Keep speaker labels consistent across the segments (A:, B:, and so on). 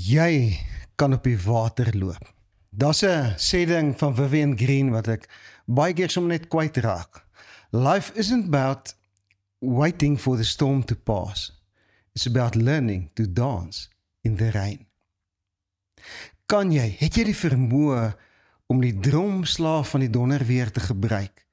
A: Jy kan op die water loop. Daar's 'n sêding van Vivian Green wat ek baie keer sommer net kwyt raak. Life isn't about waiting for the storm to pass. It's about learning to dance in the rain. Het jy die vermoë om die dromslaaf van die donderweer te gebruik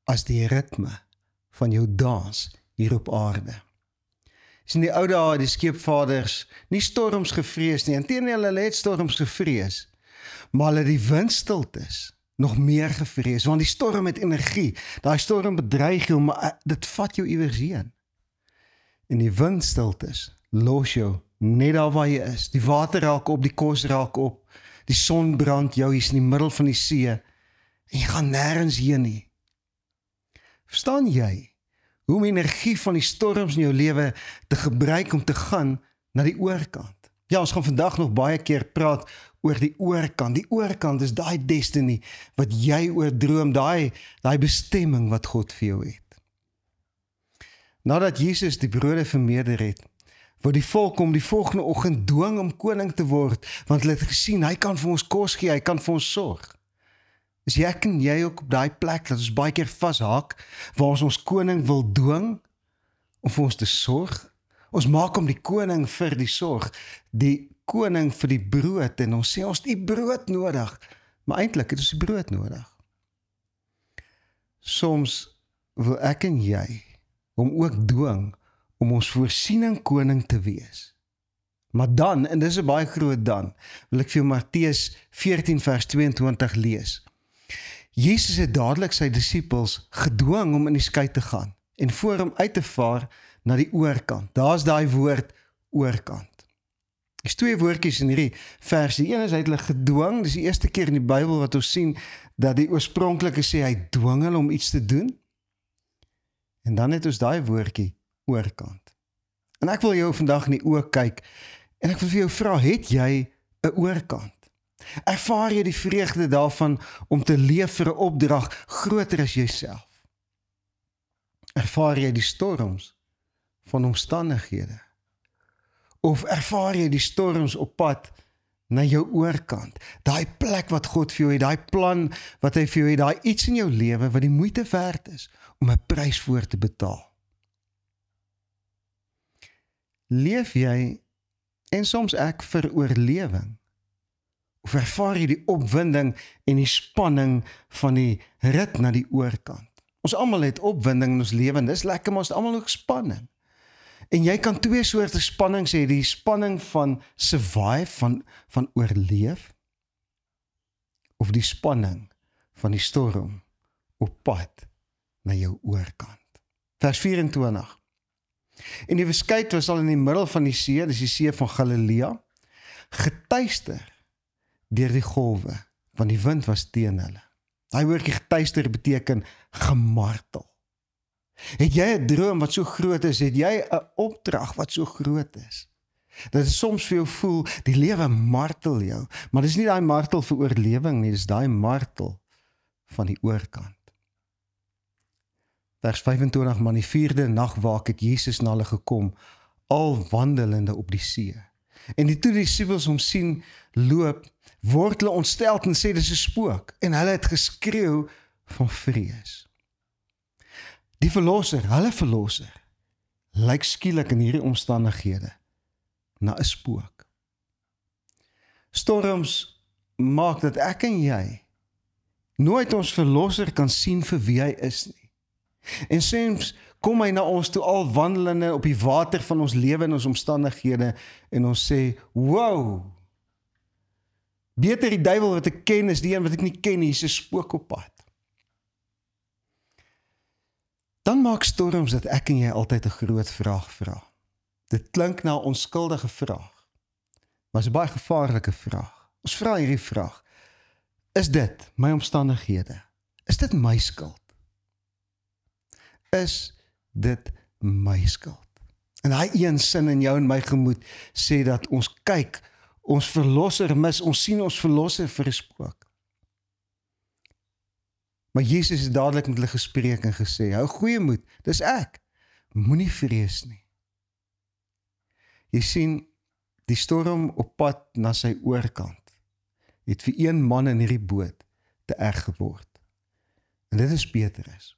A: as die ritme van jou dans hier op aarde? In die ou dae, die skeepvaders, nie storms gevrees nie, inteendeel hulle het storms gevrees, maar hulle die windstiltes nog meer gevrees, want die storm het energie, daai storm bedreig jou, maar dit vat jou iewers heen. En die windstiltes los jou net daar waar jy is, die water raak op, die kos raak op, die son brand jou, hier is in die middel van die see, en jy gaan nêrens heen nie. Verstaan jy hoe om energie van die storms in jou lewe te gebruik om te gaan na die oorkant? Ja, ons gaan vandag nog baie keer praat oor die oorkant. Die oorkant is daai destiny wat jy oordroom, daai bestemming wat God vir jou het. Nadat Jesus die brode vermeerder het, word die volk om die volgende oggend dwing om koning te word, want hulle het gesien, hy kan vir ons kos gee, hy kan vir ons sorg. Is ek en jy ook op daai plek, dat ons baie keer vashaak, waar ons koning wil dwing, om vir ons te sorg? Ons maak om die koning vir die sorg, die koning vir die brood, en ons sê ons het die brood nodig, maar eintlik het ons die brood nodig. Soms wil ek en jy, om ook dwing, om ons voorsiening koning te wees. Maar dan, en dis 'n baie groot dan, wil ek vir jou Matteus 14 vers 22 lees. Jesus het dadelik sy disippels gedwing om in die skei te gaan en voor hom uit te vaar na die oorkant. Daar's daai woord oorkant. Dis twee woordjies in hierdie vers. Die een is hy het hulle gedwing, dis die eerste keer in die Bybel wat ons sien dat die oorspronklike sê hy dwing hulle om iets te doen. En dan het ons daai woordjie oorkant. En ek wil jou vandag in die oë kyk en ek wil vir jou vra, het jy 'n oorkant? Ervaar jy die vreugde daarvan om te leef vir 'n opdrag groter as jouself? Ervaar jy die storms van omstandighede? Of ervaar jy die storms op pad na jou oorkant? Daai plek wat God vir jou het, daai plan wat hy vir jou het, daai iets in jou lewe wat die moeite werd is om 'n prys voor te betaal. Leef jy, en soms ek, vir oorlewing? Of ervaar jy die opwinding en die spanning van die rit na die oorkant? Ons almal het opwinding in ons lewe, en dis lekker, maar ons het almal ook spanning. En jy kan twee soorte spanning sê, die spanning van survive, van oorleef, of die spanning van die storm op pad na jou oorkant. Vers 24. En die beskuit was al in die middel van die see, dis die see van Galilea, getuister deur die golwe, want die wind was teen hulle. Daai woordjie getuister beteken gemartel. Het jy 'n droom wat so groot is, het jy 'n opdrag wat so groot is, dat het soms vir jou voel, die lewe martel jou, maar dis nie daai martel vir oorlewing nie, dis daai martel van die oorkant. Vers 25, maar die 4de nagwaak het Jesus na hulle gekom, al wandelende op die see. En toe die disippels hom sien loop, word hulle ontsteld en sê dis 'n spook, en hulle het geskreeu van vrees. Die verlosser, hulle verlosser, lyk skielik in hierdie omstandighede na 'n spook. Storms maak dat ek en jy nooit ons verlosser kan sien vir wie hy is nie. En soms kom hy na ons toe al wandelende op die water van ons lewe en ons omstandighede en ons sê, wow, beter die duiwel wat ek ken is die een wat ek nie ken nie, is 'n spook op pad. Dan maak storms dat ek en jy altyd 'n groot vraag vra. Dit klink na 'n onskuldige vraag, maar is 'n baie gevaarlike vraag. Ons vra hierdie vraag, is dit my omstandighede? Is dit my skuld? Is dit my skuld? En daai een sin in jou en my gemoed sê dat ons kyk, ons verlosser mis, ons sien ons verlosser vir 'n spook. Maar Jesus het dadelik met hulle gespreek en gesê, hou goeie moed, dis ek, moenie vrees nie. Jy sien, die storm op pad na sy oorkant, het vir een man in hierdie boot te erg geword. En dit is Petrus.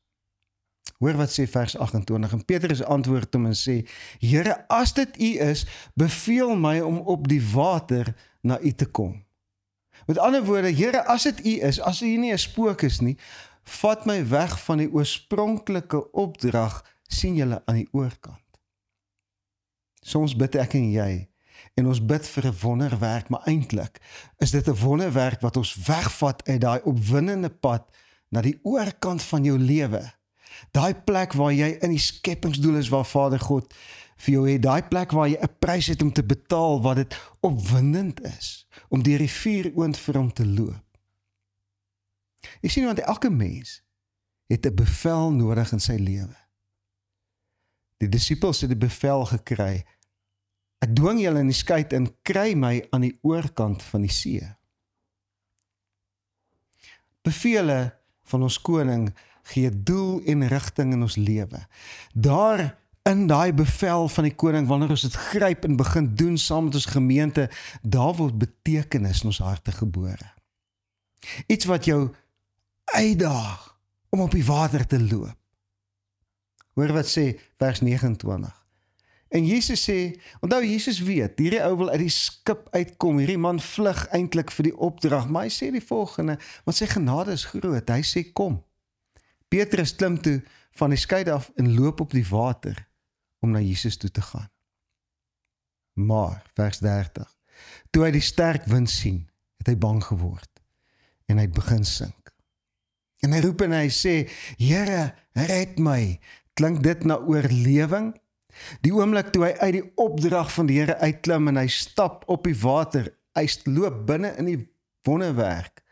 A: Hoor wat sê vers 28, en Petrus antwoord hom en sê, Here, as dit U is, beveel my om op die water na U te kom. Met ander woorde, Here, as dit U is, as U nie 'n spook is nie, vat my weg van die oorspronklike opdrag, sien julle aan die oorkant. Soms bid ek en jy, en ons bid vir 'n wonderwerk, maar eintlik is dit 'n wonderwerk wat ons wegvat uit daai opwindende pad na die oorkant van jou lewe. Daai plek waar jy in die skepingsdoel is waar Vader God vir jou het, daai plek waar jy 'n prys het om te betaal, wat dit opwindend is, om deur die vuuroond vir hom te loop. Jy sien, want elke mens het 'n bevel nodig in sy lewe. Die disippels het die bevel gekry, ek dwing julle in die skei in, kry my aan die oorkant van die see. Bevele van ons koning gee doel en rigting in ons lewe. Daar in daai bevel van die koning, wanneer ons dit gryp en begin doen saam met ons gemeente, daar word betekenis in ons harte gebore. Iets wat jou uitdaag om op die water te loop. Hoor wat sê vers 29. En Jesus sê, onthou Jesus weet, hierdie ou wil uit die skip uitkom, hierdie man vlug eintlik vir die opdrag, maar hy sê die volgende, want sy genade is groot, hy sê kom. Petrus klim toe van die skei af en loop op die water om na Jesus toe te gaan. Maar, vers 30, toe hy die sterk wind sien, het hy bang geword en hy het begin sink. En hy roep en hy sê, Here, red my. Klink dit na oorlewing? Die oomblik toe hy uit die opdrag van die Here uitklim en hy stap op die water, hy loop binne in die wonderwerk,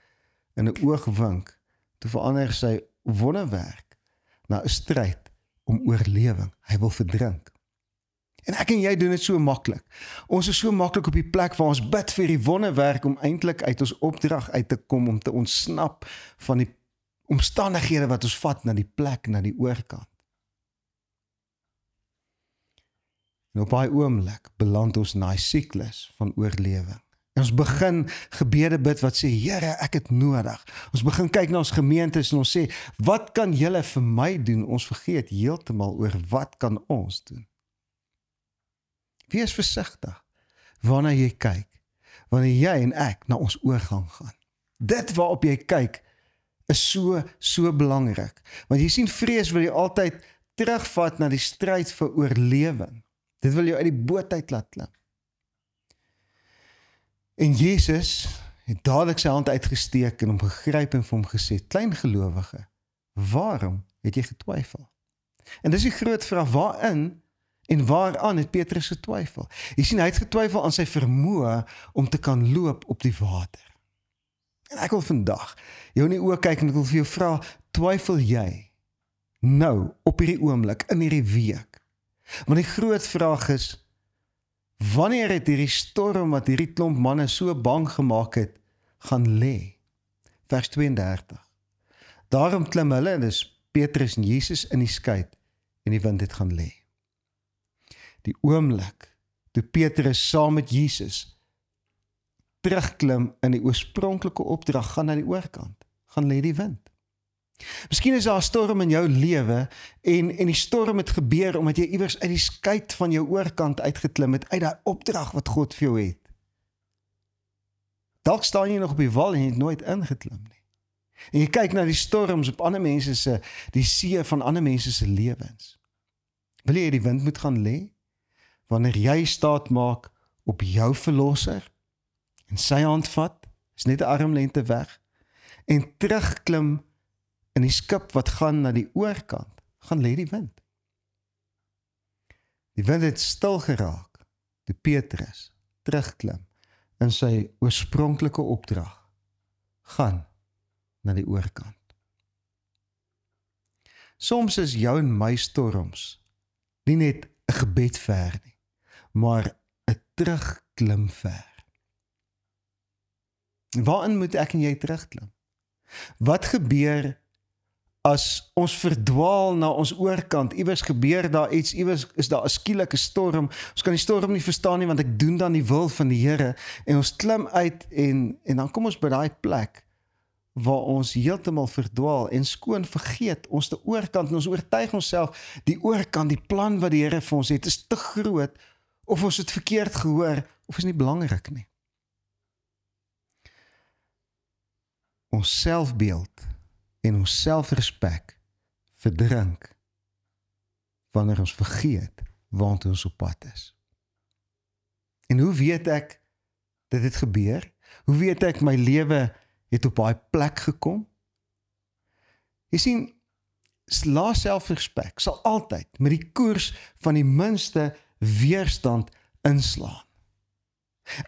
A: in 'n oogwink, toe verander sy wonderwerk na 'n stryd om oorlewing. Hy wil verdrink. En ek en jy doen dit so maklik. Ons is so maklik op die plek waar ons bid vir die wonderwerk om eintlik uit ons opdrag uit te kom, om te ontsnap van die omstandighede wat ons vat na die plek, na die oorkant. En op daai oomblik beland ons na 'n siklus van oorlewing. En ons begin gebede bid wat sê, Here, ek het nodig. Ons begin kyk na ons gemeentes en ons sê, wat kan julle vir my doen? Ons vergeet heeltemal oor wat kan ons doen. Wees versigtig waarna jy kyk, wanneer jy en ek na ons oorgang gaan. Dit waarop jy kyk is so belangrik. Want jy sien, vrees wil jy altyd terugvat na die stryd vir oorlewing. Dit wil jou uit die boot uit laat klim. En Jesus het dadelik sy hand uitgesteek en hom gegryp en vir hom gesê, klein gelowige, waarom het jy getwyfel? En dis die groot vraag, waarin en waaraan het Petrus getwyfel? Jy sien, hy het getwyfel aan sy vermoë om te kan loop op die water. En ek wil vandag jou in die oë kyk en ek wil vir jou vra, twyfel jy nou op hierdie oomblik, in hierdie week? Want die groot vraag is, wanneer het hierdie storm wat hierdie klomp manne so bang gemaak het, gaan lê? Vers 32. Daarom klim hulle, en dis Petrus en Jesus in die skei, en die wind het gaan lê. Die oomblik, toe Petrus saam met Jesus terugklim in die oorspronklike opdrag, gaan na die oorkant, gaan lê die wind. Miskien is daar 'n storm in jou lewe en die storm het gebeur omdat jy iewers uit die skei van jou oorkant uitgeklim het, uit daai opdrag wat God vir jou het. Dalk staan jy nog op die wal en jy het nooit ingeklim nie. En jy kyk na die storms op ander mense se, die see van ander mense se lewens. Wil jy die wind moet gaan lê? Wanneer jy staat maak op jou verlosser en sy hand vat, is net 'n armlengte weg, en terugklim in die skip wat gaan na die oorkant, gaan lê die wind. Die wind het stil geraak, toe Petrus terugklim in sy oorspronklike opdrag, gaan na die oorkant. Soms is jou en my storms nie net 'n gebed ver nie, maar 'n terugklim ver. Waarin moet ek en jy terugklim? Wat gebeur as ons verdwaal na ons oorkant, iewers gebeur daar iets, iewers is daar 'n skielike storm, ons kan die storm nie verstaan nie, want ek doen dan die wil van die Here, en ons klim uit, en dan kom ons by daai plek, waar ons heeltemal verdwaal, en skoon vergeet, ons te oorkant, en ons oortuig onsself, die oorkant, die plan wat die Here vir ons het, is te groot, of ons het verkeerd gehoor, of is nie belangrik nie. Ons selfbeeld, en ons selfrespek verdrink wanneer ons vergeet waantoe ons op pad is. En hoe weet ek dat dit gebeur? Hoe weet ek my lewe het op daai plek gekom? Jy sien, lae selfrespek sal altyd met die koers van die minste weerstand inslaan.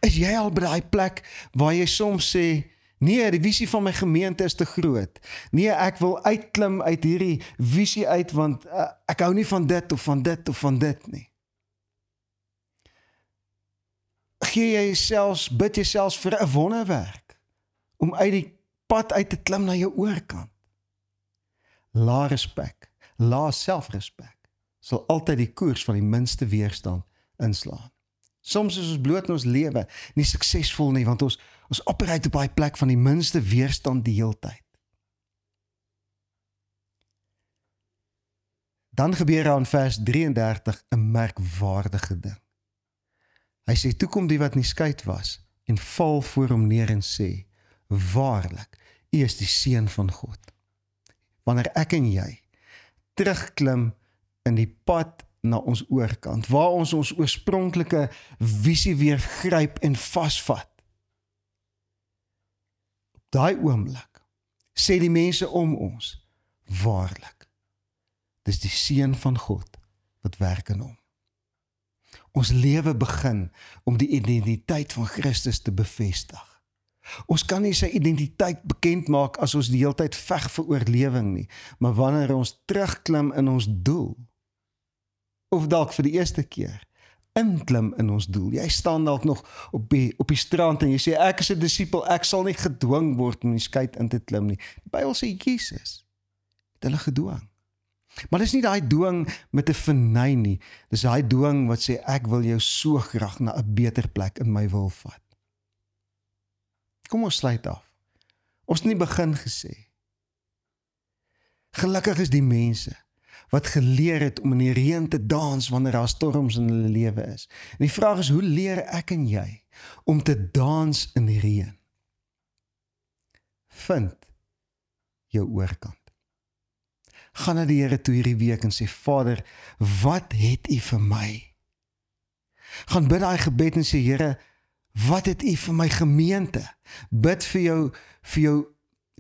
A: Is jy al by daai plek waar jy soms sê, nee, die visie van my gemeente is te groot. Nee, ek wil uitklim uit hierdie visie uit, want ek hou nie van dit of van dit of van dit nie. Gee jy selfs, bid jy selfs vir 'n wonderwerk, om uit die pad uit te klim na jou oorkant. Lae respek, lae selfrespek, sal altyd die koers van die minste weerstand inslaan. Soms is ons bloot in ons lewe nie suksesvol nie, want ons operate op daai plek van die minste weerstand die heeltyd. Dan gebeur daar in vers 33 'n merkwaardige ding. Hy sê, toe kom die wat nie skeid was, en val voor hom neer en sê, waarlik, U is die Seun van God. Wanneer ek en jy terugklim in die pad na ons oorkant, waar ons oorspronklike visie weer gryp en vasvat. Op daai oomblik sê die mense om ons, waarlik, dis die Seun van God wat werk in hom. Ons lewe begin om die identiteit van Christus te bevestig. Ons kan nie sy identiteit bekend maak as ons die hele tyd veg vir oorlewing nie, maar wanneer ons terugklim in ons doel, of dalk vir die eerste keer, inklim in ons doel. Jy staan dalk nog op die strand en jy sê, ek is 'n disipel, ek sal nie gedwing word om die skei in te klim nie. Die Bybel sê Jesus het hulle gedwing. Maar dis nie daai dwing met 'n verny nie. Dis daai dwing wat sê, ek wil jou so graag na 'n beter plek in my wil vat. Kom ons sluit af. Ons het nie begin gesê. Gelukkig is die mense wat geleer het om in die reën te dans wanneer daar storms in hulle lewe is. En die vraag is, hoe leer ek en jy om te dans in die reën? Vind jou oorkant. Gaan na die Here toe hierdie week en sê, Vader, wat het U vir my? Gaan bid daai gebed en sê, Here, wat het U vir my gemeente? Bid vir jou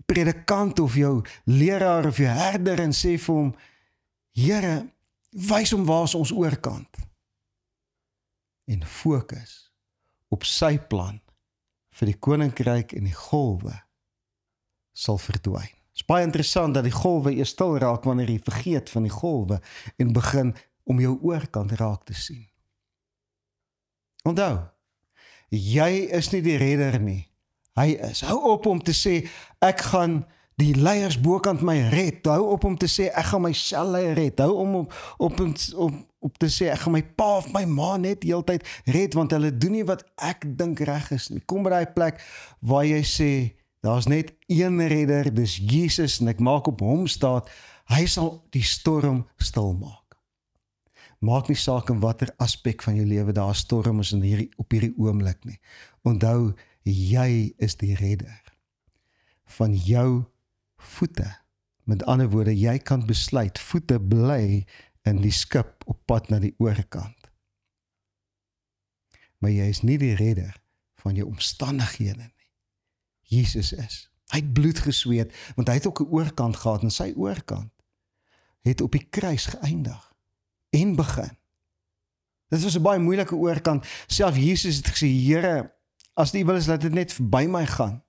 A: predikant of jou leraar of jou herder en sê vir hom, Here, wys hom waar is ons oorkant. En fokus op sy plan vir die koninkryk en die golwe sal verdwyn. Het is baie interessant dat die golwe eers stil raak wanneer jy vergeet van die golwe en begin om jou oorkant raak te sien. Onthou, jy is nie die redder nie. Hy is. Hou op om te sê, ek gaan die leiers bokant my red. Hou op om te sê, ek gaan my selleier red. Hou op te sê, ek gaan my pa of my ma net die hele tyd red, want hulle doen nie wat ek dink reg is nie. Kom by die plek waar jy sê, daar is net een redder, dis Jesus, en ek maak op hom staat, hy sal die storm stil maak. Maak nie saak in watter aspek van jou lewe daar storm is op hierdie oomblik nie. Onthou, jy is die redder van jou voete. Met ander woorde, jy kan besluit, voete bly in die skip op pad na die oorkant. Maar jy is nie die redder van jou omstandighede nie. Jesus is. Hy het bloed gesweet, want hy het ook 'n oorkant gehad, en sy oorkant het op die kruis geëindig en begin. Dit was 'n baie moeilike oorkant. Self Jesus het gesê, Here, as U wil is, laat dit net verby my gaan.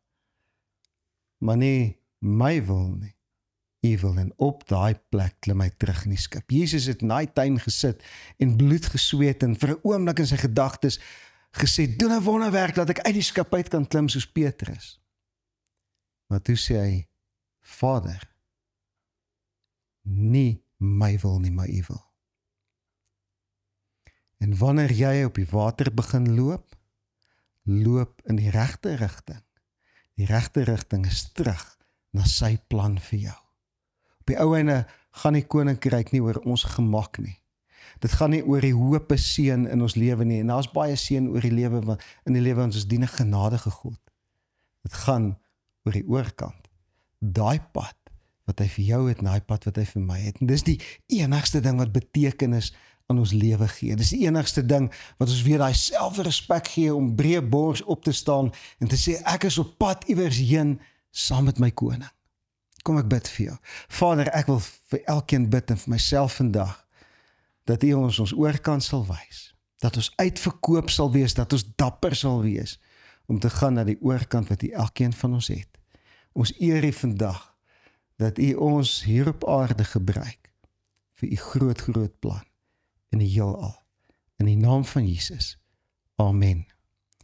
A: Maar nie my wil nie. U wil, en op daai plek klim hy terug in die skip. Jesus het in daai tuin gesit en bloed gesweet en vir 'n oomblik in sy gedagtes gesê, doen 'n wonderwerk dat ek uit die skip uit kan klim soos Petrus. Maar toe sê hy, Vader, nie my wil nie, maar U wil. En wanneer jy op die water begin loop, loop in die regte rigting. Die regte rigting is terug na sy plan vir jou. Op die ou einde gaan die koninkryk nie oor ons gemak nie. Dit gaan nie oor die hope seën in ons lewe nie, en daar is baie seën oor die lewe, in die lewe, want ons dien 'n genadige God. Dit gaan oor die oorkant. Daai pad wat hy vir jou het, en daai pad wat hy vir my het. En dis die enigste ding wat betekenis aan ons lewe gee. Dis die enigste ding wat ons weer daai selfrespek gee om breë bors op te staan en te sê, ek is op pad iewers heen saam met my koning. Kom ek bid vir jou. Vader, ek wil vir elkeen bid en vir myself vandag, dat U ons oorkant sal wys, dat ons uitverkoop sal wees, dat ons dapper sal wees, om te gaan na die oorkant wat U elkeen van ons het. Ons eer U vandag, dat U ons hier op aarde gebruik, vir U groot plan, in die heelal, in die naam van Jesus. Amen.